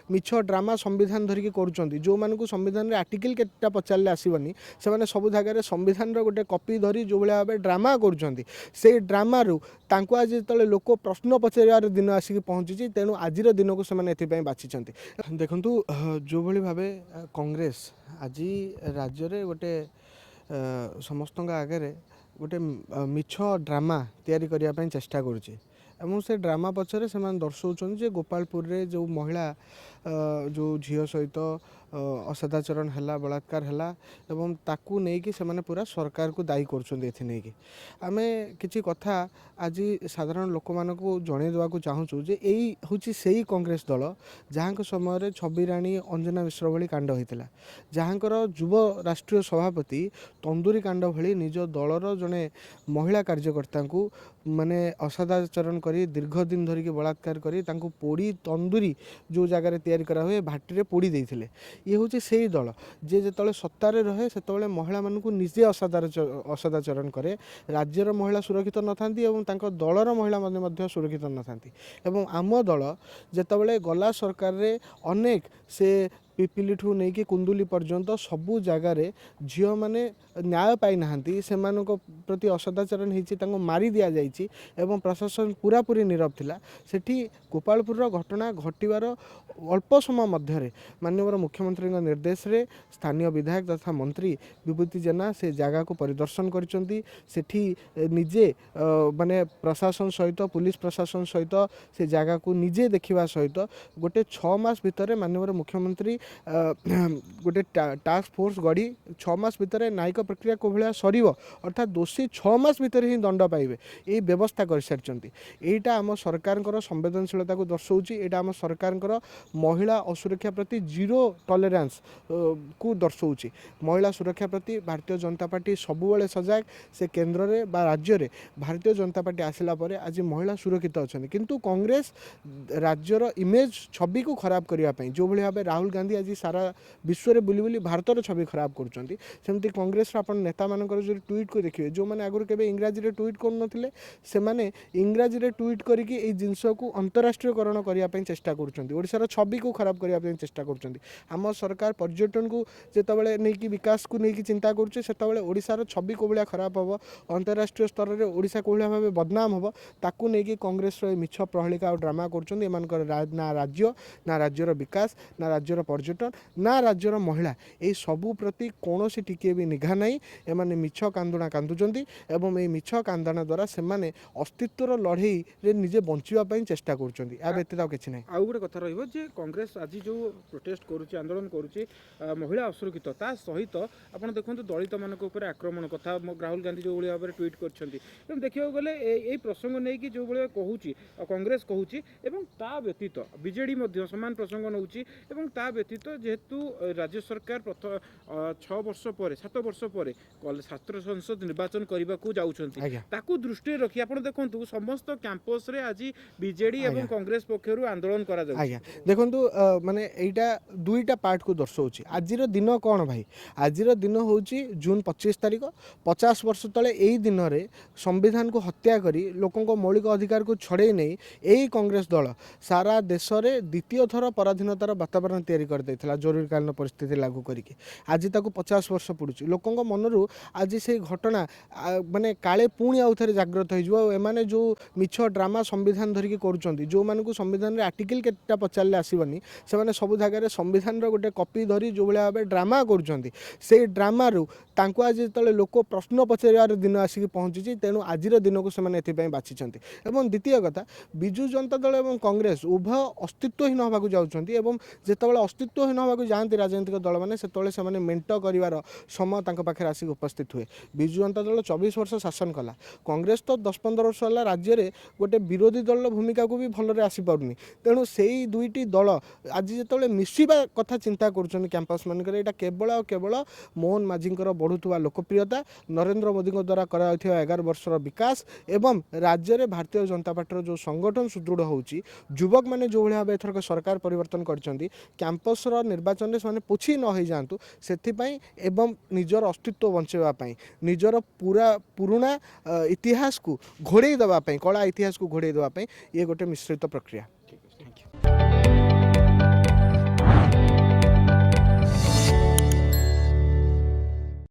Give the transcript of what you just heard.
मिछ drama संविधान धरिकी करुँच जो मानक संविधान आर्टिकल केटा पचारे आसबनी से सब जगह संविधान गोटे कॉपी धरी जो भाव ड्रामा करुँच से ड्रामु आज जो लोक प्रश्न पचार दिन आसिक पहुँची तेणु आज दिन को से बाछी देखु जो भाव कांग्रेस आज राज्य में गोटे समस्त आगे गोटे मिछ ड्रामा तैयारी करने चेष्टा करुँचे एवं से ड्रामा पछरे से दर्शाऊँ जे गोपालपुर रे जो महिला जो झील सहित असदाचरण है बलात्कार है एवं ताकू नहीं से माने पूरा सरकार को दायी कर आम कि कथा आज साधारण लोक मान जनईदेवा चाहूँ जे यही हूँ से कांग्रेस दल जहाँ समय छवि राणी अंजना मिश्र भली कांड होता जहाँकर युव राष्ट्रीय सभापति तंदूरी कांड भली निज दलर जड़े महिला कार्यकर्ता को माने असदाचरण करी दीर्घ दिन धरिकी बलात्कार करी तांको पोड़ी तंदूरी जो जगार तैयारी करा हुए भाटी पोड़ी देते ये हूँ से ही दल जे जो सत्तार रहे से महिला मानू निजे असदाचरण करे राज्यर महिला सुरक्षित न था दलर महिला सुरक्षित न था आम दल जितेबाला गला सरकार रे अनेक से पिपिली ठू नहीं कि कुंदुली पर्यंत सबू जगार झील मैंने न्याय पाई नहांती से प्रति असदाचरण होती मारी दि जाइए एवं प्रशासन पूरा पूरी नीरव थिला सेठी गोपालपुर घटना घटवार अल्प समय मध्य माननीय मुख्यमंत्री निर्देश रे स्थानीय विधायक तथा मंत्री विभूति जेना से जगह को परिदर्शन करिसेठी निजे माने प्रशासन सहित पुलिस प्रशासन सहित से जगह को निजे देखा सहित गोटे 6 मास भितर माननीय मुख्यमंत्री गोटे टास्क फोर्स गढ़ी 6 मास भितर न्यायिक प्रक्रिया को भाया सर अर्थात दोषी 6 मास भितर ही दंड पाइबे ये व्यवस्था कर सारी यहीटा आम सरकार संवेदनशीलता को दर्शाऊँगी यहाँ आम सरकार महिला असुरक्षा प्रति जीरो टॉलरेंस को दर्शाऊँगी महिला सुरक्षा प्रति भारतीय जनता पार्टी सबुबले सजग से केन्द्र में बा राज्य में भारतीय जनता पार्टी आसला पर आज महिला सुरक्षित अच्छा किंतु कांग्रेस राज्यर इमेज छवि को खराब करने जो भाव राहुल गांधी आज सारा विश्व में बुली बुली भारतर छवि खराब करमती कांग्रेस आप नेता मान जो ट्वीट को देखिए जो मैंने आगुरी के इंग्राजी में ट्वीट करुले से इंग्राजी में ट्वीट करके जिनस को अंतरराष्ट्रीयकरण करने चेष्टा कर छवि को खराब करने चेष्टा करम सरकार पर्यटन को जितेबाला नहीं विकास को लेकिन चिंता करुँचार छवि को भाया खराब हम अंतरराष्ट्रीय स्तर में ओडिशा को भाव बदनाम हम ताकू नहीं कांग्रेस मिछ प्रहलिका और ड्रामा कर ना राज्यर विकास ना राज्यर पर्यटन ना राज्यर महिला ये सबू प्रति कौन टिके भी निघा ना एमाने मिछ कांदुना कांदुचंती एवं ये मिछ कांदना द्वारा से अस्तित्वर लड़ई रे निजे बंचापी चेष्टा करुँच या व्यतीत किसी ना आउ गोटे कथा रही कांग्रेस आज जो प्रोटेस्ट करुच्ची आंदोलन करुच्ची महिला असुरक्षित ता सहित आप देखो दलित मान आक्रमण कथा राहुल गांधी जो भाव ट्वीट कर देखा गले यही प्रसंग नहीं कि जो भाई कहूँ कांग्रेस कहूँ ता व्यतीत बीजेडी समान प्रसंग नौची ता व्यतीत जेहेतु राज्य सरकार प्रथम 6 वर्ष पर 7 वर्ष पर छात्र संसद निर्वाचन करने को जाऊँ दृष्टि रखी आप देखो समस्त कैंपस रे आज बीजेडी और कांग्रेस पक्षर आंदोलन करा देखो माने एटा दुईटा पार्ट को दर्शाऊँ आज दिन कौन भाई आज दिन हूँ जून 25 तारिख 50 वर्ष तले यही दिन में संविधान को हत्या करी लोकों मौलिक अधिकार को छड़े नहीं यही कांग्रेस दल सारा देश में द्वितीय थर पराधीनतार वातावरण तैयारी कर देथिला जरूरीकालीन परिस्थिति लागू करके आज ताको 50 वर्ष पड़ुची लोकों मनरू आज से घटना माने काले पुणी आउ थे जागृत होने जो मिछ ड्रामा संविधान धरिकी करुँच जो मानक संविधान आर्टिकल केटा पचारे आसबनी से सब जगह संविधान गोटे कॉपी धरी जो भाव ड्रामा करुँच से ड्रामु आज जो लोक प्रश्न पचार दिन आसिक पहुँची तेणु आज दिन को से बाछी द्वितीय कथा विजु जनता दल और कांग्रेस उभय अस्तित्वहीन होगा जाऊँगी जितेबाला अस्तित्वहीन होगा जाती राजनीतिक दल मैंने से मेंट कर समय पाखे आसिक उपस्थित हुए विजु जनता दल 24 वर्ष शासन कला कांग्रेस तो 10-15 वर्ष है राज्य में गोटे विरोधी दल भूमिका को भी भलरे आसीपारनी तेणु से दुईटी दल आज जो मिसवा कथा चिंता कर कैंपस मानक केवल और केवल मोहन माझींकर बढ़ुवा लोकप्रियता नरेंद्र मोदी द्वारा कर 11 वर्षर विकास एवं राज्य में भारतीय जनता पार्टी जो संगठन सुदृढ़ होची युवक मैंने जो भाव एथरक सरकार परिवर्तन कर कैंपस निर्वाचन में से पोछी न हो जातु से एवं निजर अस्तित्व बचाई निजर पूरा पुराणा इतिहास को घोड़े देवाई कला इतिहास को घोड़े देवाई ये गोटे मिश्रित प्रक्रिया।